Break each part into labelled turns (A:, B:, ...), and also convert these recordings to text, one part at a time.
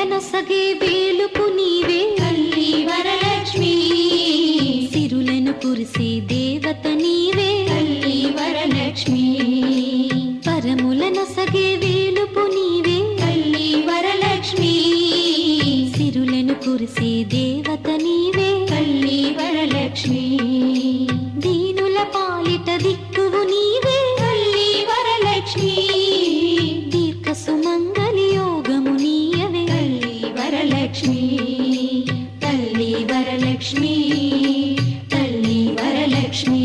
A: వరములనొసగే వేలుపు నీవే
B: తల్లి వరలక్ష్మి,
A: సిరులను కురిసే దేవత నీవే
B: తల్లి వరలక్ష్మి,
A: వరములనొసగే వేలుపు నీవే
B: తల్లి వరలక్ష్మి,
A: సిరులను కురిసే దేవత నీవే
B: తల్లి వరలక్ష్మి,
A: దీనుల పాలిట దిక్కువు నీవే
B: తల్లి వరలక్ష్మి,
A: దీర్ఘ సుమంగళి యోగము నీయవే
B: తల్లి వరలక్ష్మి, తల్లి వరలక్ష్మి, తల్లి వరలక్ష్మి,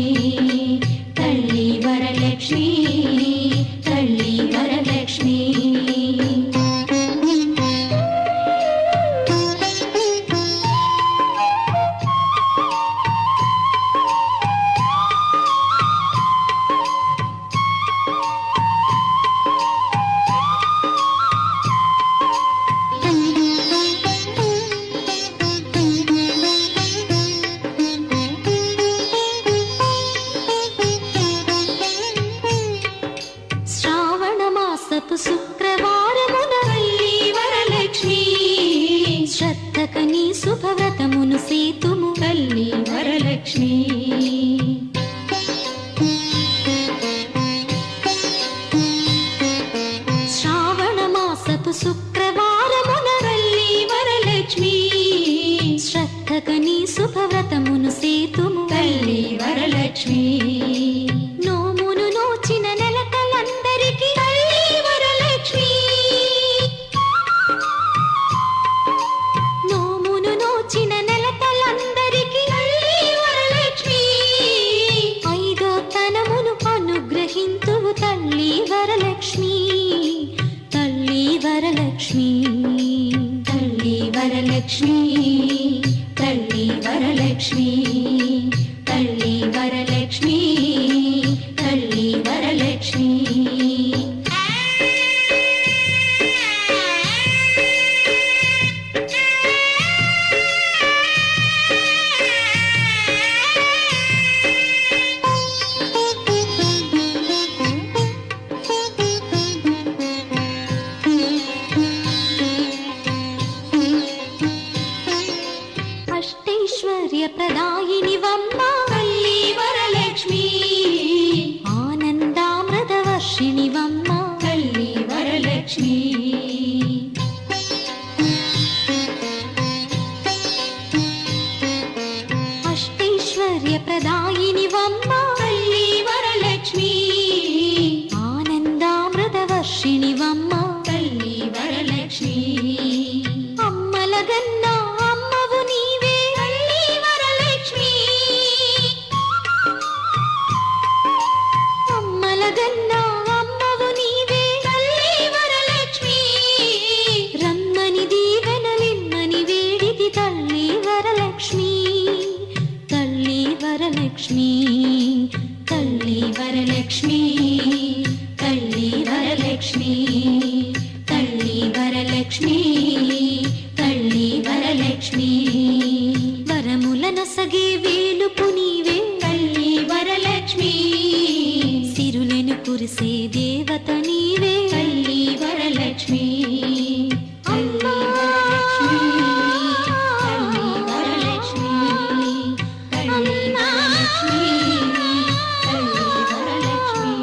B: తల్లి వరలక్ష్మి, తల్లి వరలక్ష్మి.
A: శ్రావణ మాసపు శుక్రవారమున
B: తల్లి వరలక్ష్మి,
A: శ్రద్ధకని శుభవ్రతమును సేతుము
B: తల్లి వరలక్ష్మి,
A: శ్రావణ మాసపు శుక్రవారమున
B: తల్లి వరలక్ష్మి,
A: శ్రద్ధకని శుభవ్రతమును సేతుము
B: తల్లి వరలక్ష్మి,
A: నోమును నోచిన నెలకలందరికీ
B: తల్లి వరలక్ష్మి,
A: నోమును నోచిన నెలకలందరికీ
B: తల్లి వరలక్ష్మి,
A: ఐదో తనమును అనుగ్రహింతువు తల్లి వరలక్ష్మి తల్లి వరలక్ష్మి
B: తల్లి వరలక్ష్మి, తల్లి వరలక్ష్మి, తల్లి వరలక్ష్మి, తల్లి వరలక్ష్మి.
A: అష్టైశ్వర్య ప్రదాయిని వమ్మ
B: తల్లి వరలక్ష్మి,
A: ఆనందామృత వర్షిణి వమ్మ
B: తల్లి వరలక్ష్మి,
A: అష్టైశ్వర్య ప్రదాయిని వమ్మ
B: తల్లి వరలక్ష్మి,
A: ఆనందామృత వర్షిణి వమ్మ
B: తల్లి వరలక్ష్మి,
A: అమ్మలగన్న అమ్మవు నీవే
B: తల్లి వరలక్ష్మి,
A: అమ్మలగన్న అమ్మవు నీవే
B: తల్లి వరలక్ష్మి,
A: రమ్మని దీవెనలిమ్మని వేడిది తల్లి వరలక్ష్మి తల్లి వరలక్ష్మి
B: తల్లి వరలక్ష్మి, తల్లి వరలక్ష్మి, తల్లి వరలక్ష్మి, తల్లి వరలక్ష్మి,
A: వరములనొసగే వేలుపు నీవే
B: తల్లి వరలక్ష్మి,
A: సిరులను కురిసే దేవత నీవే
B: తల్లి వరలక్ష్మి,
A: అమ్మా!
B: తల్లి వరలక్ష్మి, తల్లి వరలక్ష్మి, తల్లి వరలక్ష్మి,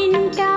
C: ఇంట